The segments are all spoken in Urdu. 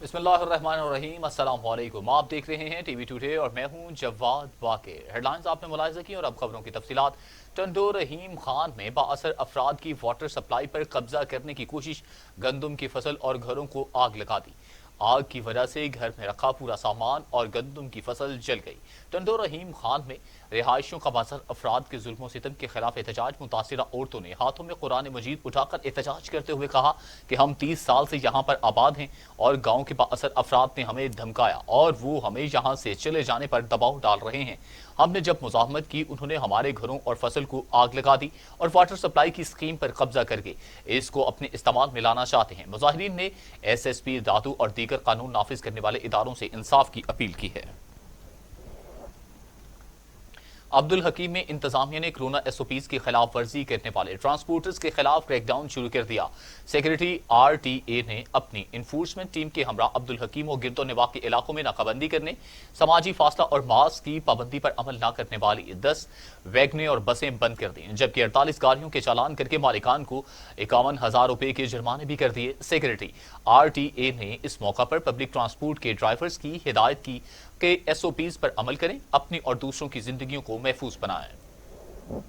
بسم اللہ الرحمن الرحیم، السلام علیکم۔ آپ دیکھ رہے ہیں ٹی وی ٹوڈے اور میں ہوں جواد واقع۔ ہیڈ لائنز آپ نے ملاحظہ کی اور اب خبروں کی تفصیلات۔ ٹنڈو رحیم خان میں بااثر افراد کی واٹر سپلائی پر قبضہ کرنے کی کوشش، گندم کی فصل اور گھروں کو آگ لگا دی۔ آگ کی وجہ سے گھر میں رکھا پورا سامان اور گندم کی فصل جل گئی۔ ٹنڈو رحیم خان میں رہائشیوں کا بااثر افراد کے ظلم و ستم کے خلاف احتجاج۔ متاثرہ عورتوں نے ہاتھوں میں قرآن مجید اٹھا کر احتجاج کرتے ہوئے کہا کہ ہم 30 سال سے یہاں پر آباد ہیں اور گاؤں کے بااثر افراد نے ہمیں دھمکایا اور وہ ہمیں یہاں سے چلے جانے پر دباؤ ڈال رہے ہیں۔ ہم نے جب مزاحمت کی انہوں نے ہمارے گھروں اور فصل کو آگ لگا دی اور واٹر سپلائی کی اسکیم پر قبضہ کر کے اس کو اپنے استعمال میں لانا چاہتے ہیں۔ مظاہرین نے ایس ایس پی دادو اور دیگر قانون نافذ کرنے والے اداروں سے انصاف کی اپیل کی ہے۔ عبدالحکیم میں انتظامیہ نے کرونا ایس او پیز کی خلاف ورزی کرنے والے ٹرانسپورٹرز کے خلاف کریک ڈاؤن شروع کر دیا۔ سیکریٹری آر ٹی اے نے اپنی انفورسمنٹ ٹیم کے ہمراہ عبدالحکیم و گرد و نواح کے علاقوں میں ناکہ بندی کرنے، سماجی فاصلہ اور ماسک کی پابندی پر عمل نہ کرنے والی 10 ویگنیں اور بسیں بند کر دیں، جبکہ 48 گاڑیوں کے چالان کر کے مالکان کو 51,000 روپے کے جرمانے بھی کر دیے۔ سیکریٹری آر ٹی اے نے اس موقع پر پبلک ٹرانسپورٹ کے ڈرائیورز کی ہدایت کی کہ ایس او پیز پر عمل کریں، اپنی اور دوسروں کی زندگیوں کو محفوظ بنائیں۔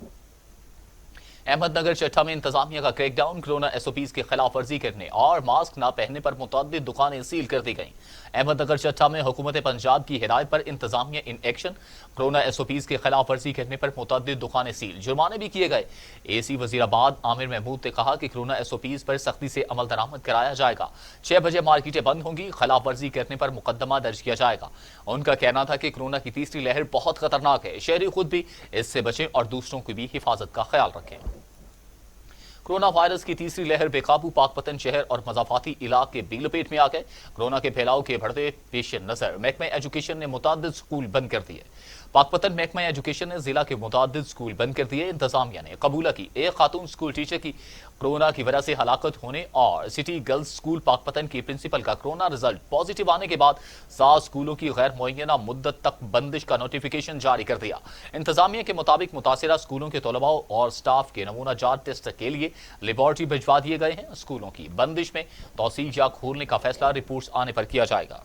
احمد نگر چٹھا میں انتظامیہ کا crackdown, corona S O Ps کی خلاف ورزی کرنے اور ماسک نہ پہننے پر متعدد دکانیں سیل کر دی گئیں۔ احمد نگر چٹھا میں حکومت پنجاب کی ہدایت پر انتظامیہ in action, corona S O Ps کی خلاف ورزی کرنے پر متعدد دکانیں سیل، جرمانے بھی کیے گئے۔ اے سی وزیر آباد عامر محمود نے کہا کہ کرونا ایس او پیز پر سختی سے عمل درآمد کرایا جائے گا۔ 6 بجے مارکیٹیں بند ہوں گی، خلاف ورزی کرنے پر مقدمہ درج کیا جائے گا۔ ان کا کہنا تھا کہ کرونا کی تیسری لہر بہت خطرناک ہے، شہری خود بھی اس سے بچیں اور دوسروں کی بھی حفاظت کا خیال رکھیں۔ کرونا وائرس کی تیسری لہر بے قابو پاک پتن شہر اور مضافاتی علاقے بھی لپیٹ میں آ گئے۔ کرونا کے پھیلاؤ کے بڑھتے پیش نظر محکمہ ایجوکیشن نے متعدد سکول بند کر دیے۔ پاک پتن محکمہ ایجوکیشن نے ضلع کے متعدد سکول بند کر دیے۔ انتظامیہ نے قبولہ کی ایک خاتون سکول ٹیچر کی کرونا کی وجہ سے ہلاکت ہونے اور سٹی گرلز سکول پاک پتن کی پرنسپل کا کرونا رزلٹ پازیٹیو آنے کے بعد 7 سکولوں کی غیر معینہ مدت تک بندش کا نوٹیفیکیشن جاری کر دیا۔ انتظامیہ کے مطابق متاثرہ سکولوں کے طلباء اور سٹاف کے نمونہ جات ٹیسٹ کے لیے لیبارٹری بھجوا دیے گئے ہیں۔ سکولوں کی بندش میں توسیع یا کھولنے کا فیصلہ رپورٹس آنے پر کیا جائے گا۔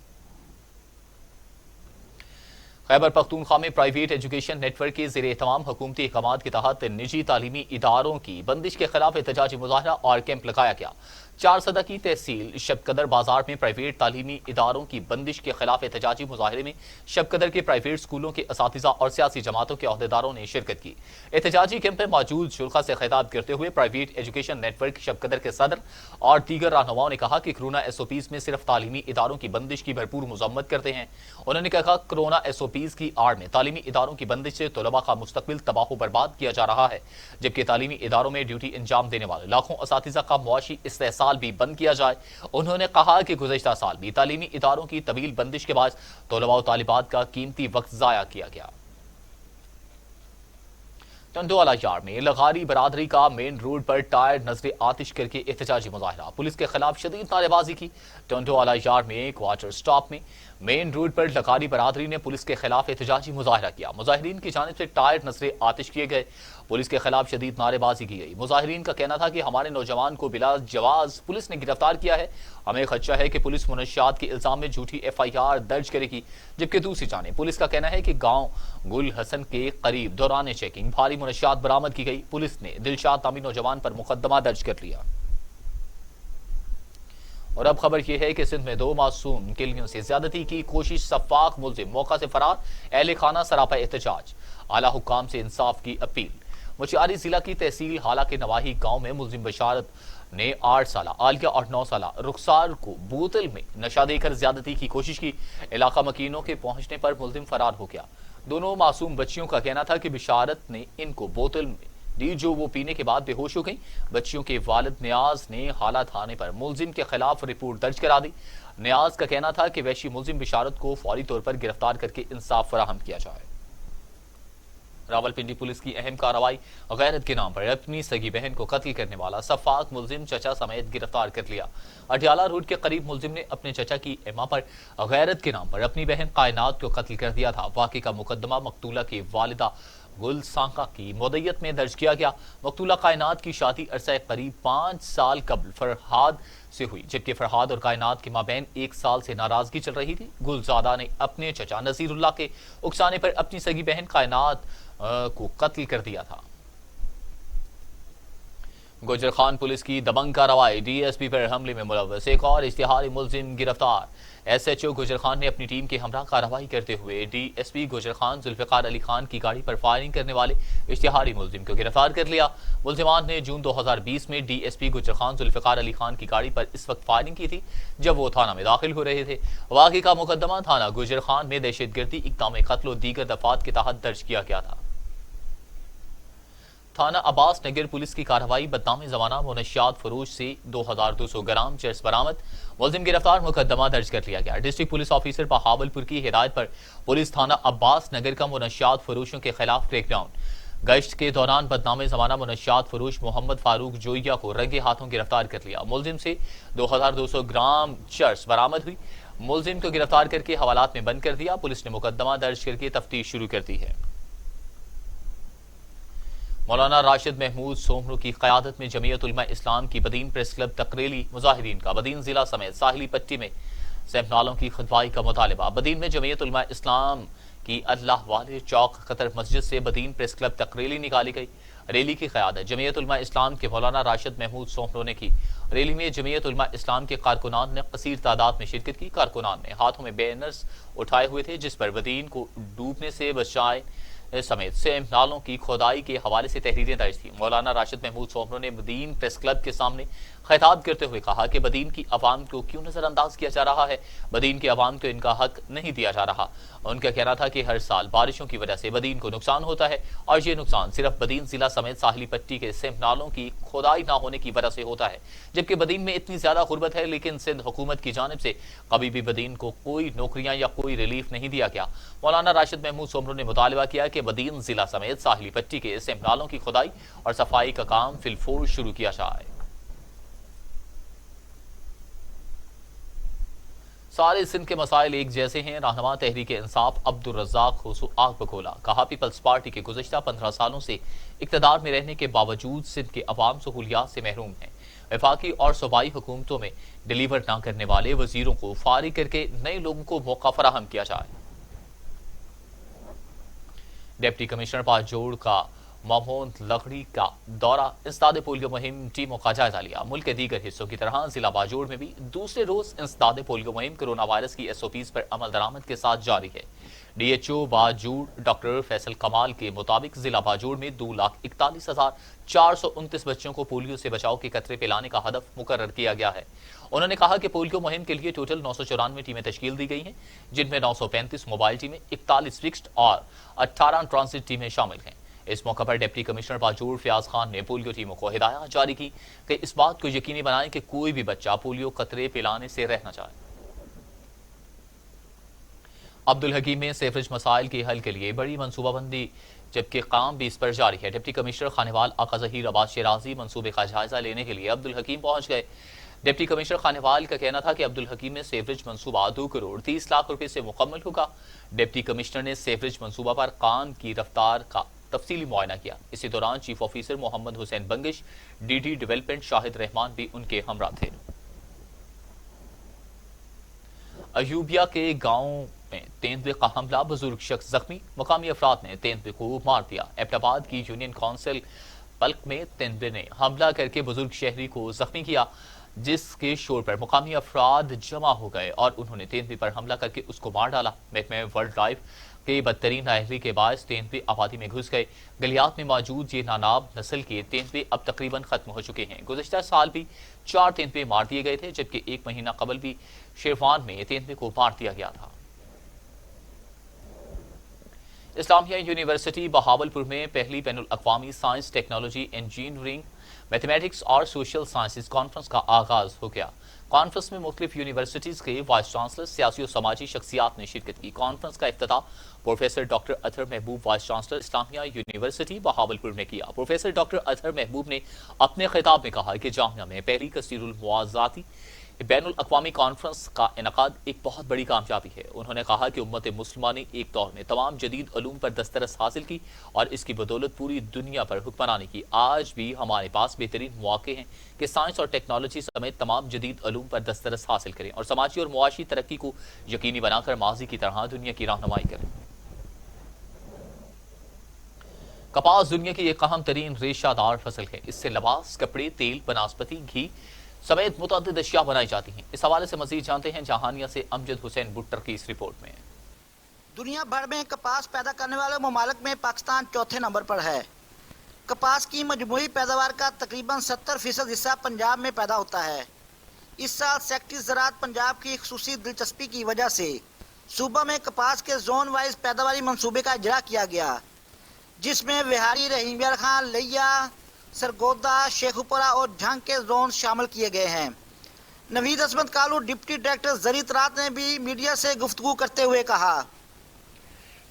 خیبر پختونخوا میں پرائیویٹ ایجوکیشن نیٹ ورک کے زیر اہتمام حکومتی احکامات کے تحت نجی تعلیمی اداروں کی بندش کے خلاف احتجاجی مظاہرہ اور کیمپ لگایا گیا۔ 4 صدہ کی تحصیل شب قدر بازار میں پرائیویٹ تعلیمی اداروں کی بندش کے خلاف احتجاجی مظاہرے میں شب قدر کے پرائیویٹ سکولوں کے اساتذہ اور سیاسی جماعتوں کے عہدیداروں نے شرکت کی۔ احتجاجی کیمپ میں موجود شرکاء سے خطاب کرتے ہوئے پرائیویٹ ایجوکیشن نیٹ ورک شب قدر کے صدر اور دیگر رہنماؤں نے کہا کہ کرونا ایس او پیز میں صرف تعلیمی اداروں کی بندش کی بھرپور مذمت کرتے ہیں۔ انہوں نے کہا کرونا ایس او پیز کی آڑ میں تعلیمی اداروں کی بندش سے طلباء کا مستقبل تباہ و برباد کیا جا رہا ہے، جبکہ تعلیمی اداروں میں ڈیوٹی انجام دینے والے لاکھوں اساتذہ کا معاشی استحصال بھی بند کیا جائے۔ انہوں نے کہا کہ گزشتہ سال بھی تعلیمی اداروں کی طویل بندش کے باعث طلباء و طالبات کا قیمتی وقت ضائع کیا گیا۔ ٹنڈوالا یار میں لغاری برادری کا مین روڈ پر ٹائر نظر آتش کر کے احتجاجی مظاہرہ، پولیس کے خلاف شدید نعرے بازی کی۔ ٹنڈوالا یار میں کوارٹر سٹاپ میں مین روڈ پر لغاری برادری نے پولیس کے خلاف احتجاجی مظاہرہ کیا۔ مظاہرین کی جانب سے ٹائر نظر آتش کیے گئے، پولیس کے خلاف شدید نعرے بازی کی گئی۔ مظاہرین کا کہنا تھا کہ ہمارے نوجوان کو بلا جواز پولیس نے گرفتار کیا ہے، ہمیں خدشہ ہے کہ پولیس منشیات کے الزام میں جھوٹی ایف آئی آر درج کرے گی، جبکہ دوسری جانب پولیس کا کہنا ہے کہ گاؤں گل حسن کے قریب دوران چیکنگ بھاری منشیات برآمد کی گئی۔ پولیس نے دلشاد نامی نوجوان پر مقدمہ درج کر لیا۔ اور اب خبر یہ ہے کہ سندھ میں 2 معصوم کلیوں سے زیادتی کی کوشش، سفاک ملزم موقع سے فرار، اہل خانہ سراپا احتجاج، اعلیٰ حکام سے انصاف کی اپیل۔ مچھیاری ضلع کی تحصیل حالہ کے نواحی گاؤں میں ملزم بشارت نے 8 سالہ عالیہ اور 9 سالہ رخسار کو بوتل میں نشہ دے کر زیادتی کی کوشش کی۔ علاقہ مکینوں کے پہنچنے پر ملزم فرار ہو گیا۔ دونوں معصوم بچیوں کا کہنا تھا کہ بشارت نے ان کو بوتل میں دی جو وہ پینے کے بعد بے ہوش ہو گئیں۔ بچیوں کے والد نیاز نے حالہ تھانے پر ملزم کے خلاف رپورٹ درج کرا دی۔ نیاز کا کہنا تھا کہ وحشی ملزم بشارت کو فوری طور پر گرفتار کر کے انصاف فراہم کیا جائے۔ راولپنڈی پولیس کی اہم کارروائی، غیرت کے نام پر اپنی سگی بہن کو قتل کرنے والا سفاک ملزم چچا سمیت گرفتار کر لیا۔ اڈیالہ روڈ کے قریب ملزم نے اپنے چچا کی ایما پر غیرت کے نام پر اپنی بہن کائنات کو قتل کر دیا تھا۔ واقعے کا مقدمہ مقتولہ کی والدہ گل سانکا کی مدعیت میں درج کیا گیا۔ مقتولہ کائنات کی شادی عرصہ قریب 5 سال قبل فرحاد سے ہوئی، جبکہ فرحاد اور کائنات کے مابین 1 سال سے ناراضگی چل رہی تھی۔ گلزادہ نے اپنے چچا نذیر اللہ کے اکسانے پر اپنی سگی بہن کائنات کو قتل کر دیا تھا۔ گوجر خان پولیس کی دبنگ کارروائی، ڈی ایس پی پر حملے میں ملوث ایک اور اشتہاری ملزم گرفتار۔ S H O Gujar Khan نے اپنی ٹیم کے ہمراہ کارروائی کرتے ہوئے D S P Gujar Khan Zulfiqar Ali Khan کی گاڑی پر فائرنگ کرنے والے اشتہاری ملزم کو گرفتار کر لیا۔ ملزمان نے جون 2020 میں D S P Gujar Khan Zulfiqar Ali Khan کی گاڑی پر اس وقت فائرنگ کی تھی جب وہ تھانہ میں داخل ہو رہے تھے۔ واقعے کا مقدمہ تھانہ گوجر خان میں دہشت گردی، اقدام قتل و دیگر دفعات کے تحت درج کیا گیا تھا۔ تھانہ عباس نگر پولیس کی کارروائی، بدنام زمانہ منشیات فروش سے 2200 گرام چرس برآمد، ملزم گرفتار، مقدمہ درج کر لیا گیا۔ ڈسٹرکٹ پولیس آفیسر بہاولپور کی ہدایت پر پولیس تھانہ عباس نگر کا منشیات فروشوں کے خلاف کریک ڈاؤن گشت کے دوران بدنام زمانہ منشیات فروش محمد فاروق جوئیہ کو رنگے ہاتھوں گرفتار کر لیا۔ ملزم سے 2200 گرام چرس برآمد ہوئی۔ ملزم کو گرفتار کر کے حوالات میں بند کر دیا۔ پولیس نے مقدمہ درج کر کے تفتیش شروع کر دی ہے۔ مولانا راشد محمود سومرو کی قیادت میں جمعیت علماء اسلام کی بدین پریس کلب تقریری مظاہرین کا بدین ضلع سمیت ساحلی پٹی میں سیف نالوں کی کھدوائی کا مطالبہ۔ بدین میں جمعیت علماء اسلام کی اللہ والے چوک قطر مسجد سے بدین پریس کلب تقریری نکالی گئی۔ ریلی کی قیادت جمعیت علماء اسلام کے مولانا راشد محمود سومرو نے کی۔ ریلی میں جمعیت علماء اسلام کے کارکنان نے کثیر تعداد میں شرکت کی۔ کارکنان نے ہاتھوں میں بینرز اٹھائے ہوئے تھے جس پر بدین کو ڈوبنے سے بچائے سمیت سیم نالوں کی کھودائی کے حوالے سے تحریریں درج تھیں۔ مولانا راشد محمود سومرو نے بدین پریس کلب کے سامنے خطاب کرتے ہوئے کہا کہ بدین کی عوام کو کیوں نظر انداز کیا جا رہا ہے، بدین کی عوام کو ان کا حق نہیں دیا جا رہا۔ ان کا کہنا تھا کہ ہر سال بارشوں کی وجہ سے بدین کو نقصان ہوتا ہے اور یہ نقصان صرف بدین ضلع سمیت ساحلی پٹی کے سیم نالوں کی کھودائی نہ ہونے کی وجہ سے ہوتا ہے، جبکہ بدین میں اتنی زیادہ غربت ہے لیکن سندھ حکومت کی جانب سے کبھی بھی بدین کو کوئی نوکریاں یا کوئی ریلیف نہیں دیا گیا۔ مولانا راشد محمود سومرو نے مطالبہ کیا کہ بدین ضلع سمیت ساحلی پٹی کے سیم نالوں کی کھدائی اور صفائی کا کام فی الفور شروع کیا جائے۔ سارے سندھ کے مسائل ایک جیسے ہیں، رہنما تحریک انصاف عبدالرزاق خوسو آگ بکھولا۔ کہا پیپلز پارٹی کے گزشتہ 15 سالوں سے اقتدار میں رہنے کے باوجود سندھ کے عوام سہولیات سے محروم ہیں۔ وفاقی اور صوبائی حکومتوں میں ڈیلیور نہ کرنے والے وزیروں کو فارغ کر کے نئے لوگوں کو موقع فراہم کیا جائے۔ ڈپٹی کمشنر باجوڑ کا مامون لغڑی کا دورہ، انسداد پولیو مہم ٹیموں کا جائزہ لیا۔ ملک کے دیگر حصوں کی طرح ضلع باجوڑ میں بھی دوسرے روز انسداد پولیو مہم کورونا وائرس کی ایس او پیز پر عمل درآمد کے ساتھ جاری ہے۔ D H O Bajaur doctor Faisal Kamal کے مطابق ضلع باجوڑ میں 2,41,429 بچوں کو پولیو سے بچاؤ کے قطرے پلانے کا ہدف مقرر کیا گیا ہے۔ انہوں نے کہا کہ پولیو مہم کے لیے ٹوٹل 994 ٹیمیں تشکیل دی گئی ہیں، جن میں 935 موبائل ٹیمیں، 41 فکسڈ اور 18 ٹرانزٹ ٹیمیں شامل ہیں۔ اس موقع پر ڈپٹی کمشنر باجوڑ فیاض خان نے پولیو ٹیموں کو ہدایات جاری کی کہ اس بات کو یقینی بنائیں کہ کوئی بھی بچہ پولیو قطرے پلانے سے رہ نہ جائے۔ عبدالحکیم میں سیفریج مسائل کے حل کے لیے بڑی منصوبہ بندی جبکہ کام بھی اس پر جاری ہے۔ ڈپٹی کمشنر خانیوال آقا ظہیر عباس شیرازی منصوبے کا جائزہ لینے کے لیے عبدالحکیم پہنچ گئے۔ ڈپٹی کمشنر خانیوال کا کہنا تھا کہ عبدالحکیم میں سیفریج منصوبہ 2 کروڑ 30 لاکھ روپے سے مکمل ہوگا۔ ڈپٹی کمشنر نے سیفریج منصوبہ پر کام کی رفتار کا تفصیلی معائنہ کیا۔ اسی دوران چیف آفیسر محمد حسین بنگش، ڈی ڈی ڈیولپمنٹ شاہد رحمان بھی ان کے ہمراہ تھے۔ ایوبیا کے گاؤں میں تیندوے کا حملہ، بزرگ شخص زخمی، مقامی افراد نے تیندوے کو مار دیا۔ ایبٹ آباد کی یونین کونسل پلک میں تیندوے نے حملہ کر کے بزرگ شہری کو زخمی کیا، جس کے شور پر مقامی افراد جمع ہو گئے اور انہوں نے تیندوے پر حملہ کر کے اس کو مار ڈالا۔ محکمہ ورلڈ لائف کے بدترین نااہلی کے باعث تیندوے آبادی میں گھس گئے۔ گلیات میں موجود یہ ناناب نسل کے تیندوے اب تقریباً ختم ہو چکے ہیں۔ گزشتہ سال بھی 4 تیندوے مار دیے گئے تھے، جبکہ 1 مہینہ قبل بھی شیروان میں تیندوے کو مار دیا گیا تھا۔ اسلامیہ یونیورسٹی بہاولپور میں پہلی بین الاقوامی سائنس، ٹیکنالوجی، انجینئرنگ، میتھمیٹکس اور سوشل سائنسز کانفرنس کا آغاز ہو گیا۔ کانفرنس میں مختلف یونیورسٹیز کے وائس چانسلر، سیاسی و سماجی شخصیات نے شرکت کی۔ کانفرنس کا افتتاح پروفیسر ڈاکٹر اطہر محبوب، وائس چانسلر اسلامیہ یونیورسٹی بہاولپور نے کیا۔ پروفیسر ڈاکٹر اطہر محبوب نے اپنے خطاب میں کہا کہ جامعہ میں پہلی کثیر المواضعاتی بین الاقوامی کانفرنس کا انعقاد ایک بہت بڑی کامیابی ہے۔ انہوں نے کہا کہ امت مسلمہ نے ایک دور میں تمام جدید علوم پر دسترس حاصل کی اور اس کی بدولت پوری دنیا پر حکمرانی کی۔ آج بھی ہمارے پاس بہترین مواقع ہیں کہ سائنس اور ٹیکنالوجی سمیت تمام جدید علوم پر دسترس حاصل کریں اور سماجی اور معاشی ترقی کو یقینی بنا کر ماضی کی طرح دنیا کی رہنمائی کریں۔ کپاس دنیا کی ایک اہم ترین ریشہ دار فصل ہے۔ اس سے لباس، کپڑے، تیل، بناسپتی، گھی سمیت متعدد اشیاء بنائی جاتی ہیں۔ اس حوالے سے مزید جانتے ہیں جہانیہ سے امجد حسین بٹر کی اس رپورٹ میں۔ دنیا بھر میں کپاس پیدا کرنے والے ممالک میں پاکستان چوتھے نمبر پر ہے۔ کپاس کی مجموعی پیداوار کا تقریباً 70% حصہ پنجاب میں پیدا ہوتا ہے۔ اس سال سیکٹری زراعت پنجاب کی خصوصی دلچسپی کی وجہ سے صوبہ میں کپاس کے زون وائز پیداواری منصوبے کا اجرا کیا گیا، جس میں وہاری، رحیم یار خان، لیا، سرگودا، شیخوپورہ اور جھنگ کے زون شامل کیے گئے ہیں۔ نوید عصمت کالو ڈپٹی ڈائریکٹر زرعیت نے بھی میڈیا سے گفتگو کرتے ہوئے کہا،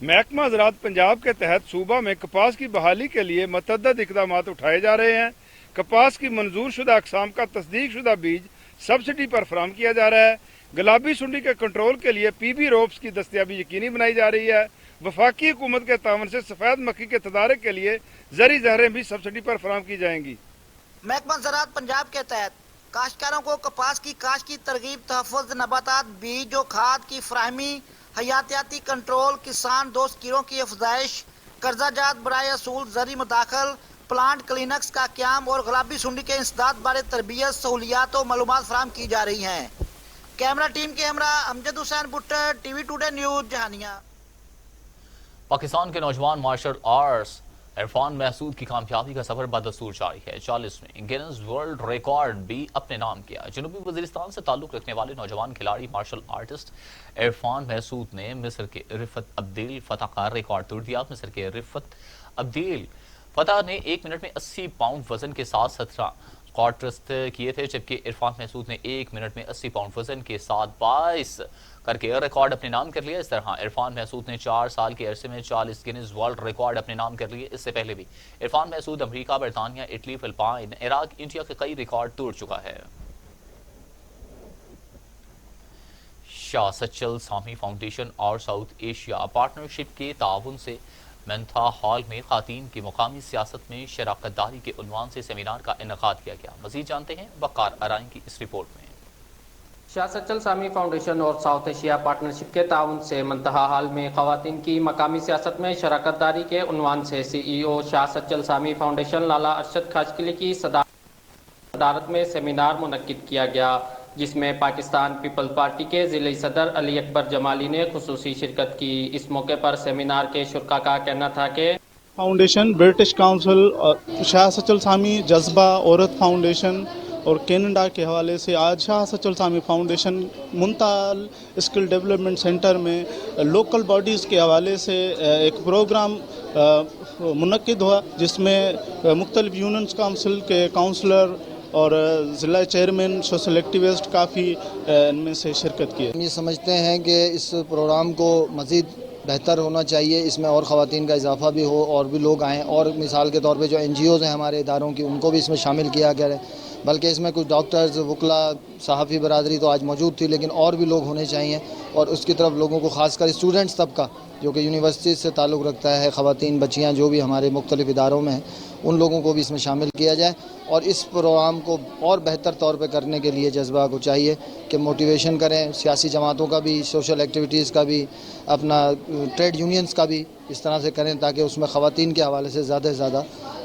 محکمہ زراعت پنجاب کے تحت صوبہ میں کپاس کی بحالی کے لیے متعدد اقدامات اٹھائے جا رہے ہیں۔ کپاس کی منظور شدہ اقسام کا تصدیق شدہ بیج سبسڈی پر فراہم کیا جا رہا ہے۔ گلابی سنڈی کے کنٹرول کے لیے پی بی روپس کی دستیابی یقینی بنائی جا رہی ہے۔ وفاقی حکومت کے تعاون سے سفید مکھی کے تدارک کے لیے زرعی زہریں بھی سبسڈی پر فراہم کی جائیں گی۔ محکمہ زراعت پنجاب کے تحت کاشتکاروں کو کپاس کی کاشت کی ترغیب، تحفظ نباتات، بیج و کھاد کی فراہمی، حیاتیاتی کنٹرول، کسان دوست کیڑوں کی افزائش، قرضہ جات برائے اصول، زرعی مداخل، پلانٹ کلینکس کا قیام اور گلابی سنڈی کے انسداد بارے تربیت، سہولیات و معلومات فراہم کی جا رہی ہیں۔ کیمرہ ٹیم کے ہمراہ Amjad Hussain Buttar, T V today news, Jahania. Pakistan کے نوجوان مارشل آرٹس عرفان محسود کی کامیابی کا سفر بدستور جاری ہے۔ 40ویں گینز ورلڈ ریکارڈ بھی اپنے نام کیا۔ جنوبی وزیرستان سے تعلق رکھنے والے نوجوان کھلاڑی مارشل آرٹسٹ عرفان محسود نے مصر کے رفت عبدیل فتح کا ریکارڈ توڑ دیا۔ مصر کے رفت عبدیل فتح نے 1 منٹ میں 80 پاؤنڈ وزن کے ساتھ 17 اسکواٹس کیے تھے، جبکہ عرفان محسود نے 1 منٹ میں 80 پاؤنڈ وزن کے ساتھ 22 کر کے ریکارڈ اپنے نام کر لیا۔ اس طرح عرفان محسود نے 4 سال کے عرصے میں 40 گینز ورلڈ ریکارڈ اپنے نام کر لیے۔ اس سے پہلے بھی عرفان محسود امریکہ، برطانیہ، اٹلی، فلپائن، عراق، انڈیا کے کئی ریکارڈ توڑ چکا ہے۔ شاہ سچل سامی فاؤنڈیشن اور ساؤتھ ایشیا پارٹنرشپ کے تعاون سے منتھا ہال میں خواتین کی مقامی سیاست میں شراکت داری کے عنوان سے سیمینار کا انعقاد کیا گیا۔ مزید جانتے ہیں وقار ارائیں کی اس رپورٹ میں۔ شاہ سچل سامی فاؤنڈیشن اور ساؤتھ ایشیا پارٹنرشپ کے تعاون سے منتہا ہال میں خواتین کی مقامی سیاست میں شراکت داری کے عنوان سے سی ای او شاہ سچل سامی فاؤنڈیشن لالا ارشد خاشقلی کی صدارت میں سیمینار منعقد کیا گیا، جس میں پاکستان پیپلز پارٹی کے ضلعی صدر علی اکبر جمالی نے خصوصی شرکت کی۔ اس موقع پر سیمینار کے شرکاء کا کہنا تھا کہ فاؤنڈیشن، برٹش کاؤنسل، شاہ سچل سامی جذبہ عورت فاؤنڈیشن اور کینیڈا کے حوالے سے آج شاہ سچل سامی فاؤنڈیشن منتال اسکل ڈیولپمنٹ سینٹر میں لوکل باڈیز کے حوالے سے ایک پروگرام منعقد ہوا، جس میں مختلف یونینز کاؤنسل کے کاؤنسلر اور ضلع چیئرمین، سوشل ایکٹیوسٹ کافی ان میں سے شرکت کی۔ ہم یہ سمجھتے ہیں کہ اس پروگرام کو مزید بہتر ہونا چاہیے، اس میں اور خواتین کا اضافہ بھی ہو اور بھی لوگ آئیں، اور مثال کے طور پہ جو این جی اوز ہیں ہمارے اداروں کی، ان کو بھی اس میں شامل کیا گیا ہے، بلکہ اس میں کچھ ڈاکٹرز، وکلاء، صحافی برادری تو آج موجود تھی، لیکن اور بھی لوگ ہونے چاہیے، اور اس کی طرف لوگوں کو خاص کر اسٹوڈنٹس طبقہ جو کہ یونیورسٹی سے تعلق رکھتا ہے، خواتین، بچیاں جو بھی ہمارے مختلف اداروں میں ہیں، ان لوگوں کو بھی اس میں شامل کیا جائے، اور اس پروگرام کو اور بہتر طور پہ کرنے کے لیے جذبہ کو چاہیے کہ موٹیویشن کریں، سیاسی جماعتوں کا بھی، سوشل ایکٹیویٹیز کا بھی، اپنا ٹریڈ یونینز کا بھی اس طرح سے کریں تاکہ اس میں خواتین کے حوالے سے زیادہ سے زیادہ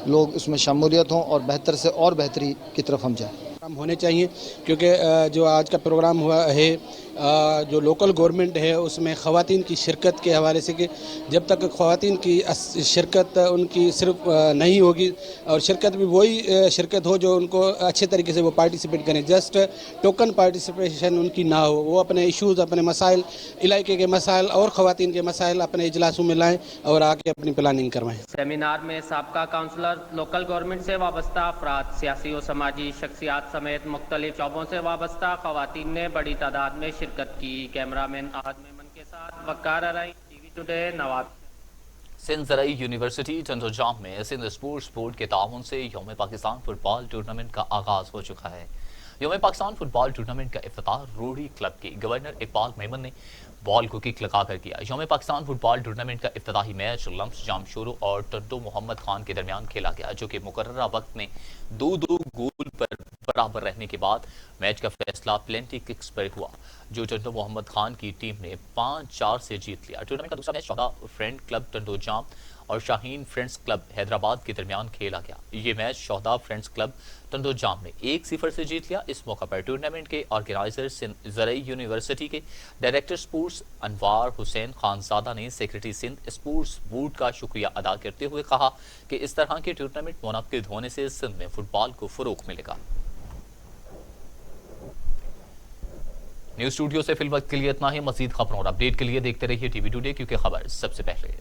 لوگ اس میں شمولیت ہوں اور بہتر سے اور بہتری کی طرف ہم جائیں۔ ہونے چاہیے، کیونکہ جو آج کا پروگرام ہوا ہے، جو لوکل گورنمنٹ ہے اس میں خواتین کی شرکت کے حوالے سے، کہ جب تک خواتین کی شرکت ان کی صرف نہیں ہوگی، اور شرکت بھی وہی شرکت ہو جو ان کو اچھے طریقے سے وہ پارٹیسپیٹ کریں، جسٹ ٹوکن پارٹیسپیشن ان کی نہ ہو، وہ اپنے ایشوز، اپنے مسائل، علاقے کے مسائل اور خواتین کے مسائل اپنے اجلاسوں میں لائیں اور آ کے اپنی پلاننگ کروائیں۔ سیمینار میں سابقہ کاؤنسلر، لوکل گورنمنٹ سے وابستہ افراد، سیاسی و سماجی شخصیات سمیت مختلف شعبوں سے وابستہ خواتین نے بڑی تعداد میں شرکت کی۔ کیمرہ مین احد میمن کے ساتھ وقار ارائیں، ٹی وی ٹوڈے، نواب۔ سندھ زرعی یونیورسٹی ٹنڈو جام میں سندھ اسپورٹس بورڈ کے تعاون سے یوم پاکستان فٹ بال ٹورنامنٹ کا آغاز ہو چکا ہے۔ یوم پاکستان فٹ بال ٹورنامنٹ کا افتتاح روڑی کلب کے گورنر اقبال میمن نے بال کو کک لگا کر کیا۔ یوم پاکستان فٹ بال ٹورنامنٹ کا افتتاحی میچ لمس جامشورو اور ٹنڈو محمد خان کے درمیان کھیلا گیا، جو کہ مقررہ وقت میں 2-2 گول پر برابر رہنے کے بعد میچ کا فیصلہ پلینٹی ککس پر ہوا، جو ٹنڈو محمد خان کی ٹیم نے 5-4 سے جیت لیا۔ ٹورنامنٹ کا دوسرا میچ شہدا فرینڈ کلب ٹنڈو جام اور شاہین فرینڈز کلب حیدرآباد کے درمیان کھیلا گیا۔ یہ میچ شہدا فرینڈز کلب ٹنڈو جام نے 1-0 سے جیت لیا۔ اس موقع پر ٹورنامنٹ کے آرگنائزر سندھ زرعی یونیورسٹی کے ڈائریکٹر سپورٹس انوار حسین خانزادہ نے سیکرٹری سندھ سپورٹس بورڈ کا شکریہ ادا کرتے ہوئے کہا کہ اس طرح کے ٹورنامنٹ منعقد ہونے سے سندھ میں فٹ بال کو فروغ ملے گا۔ نیوز اسٹوڈیو سے فی الوقت کے لیے اتنا ہی۔ مزید خبروں اور اپڈیٹ کے لیے دیکھتے رہیے ٹی وی ٹوڈے، کیونکہ خبر سب سے پہلے۔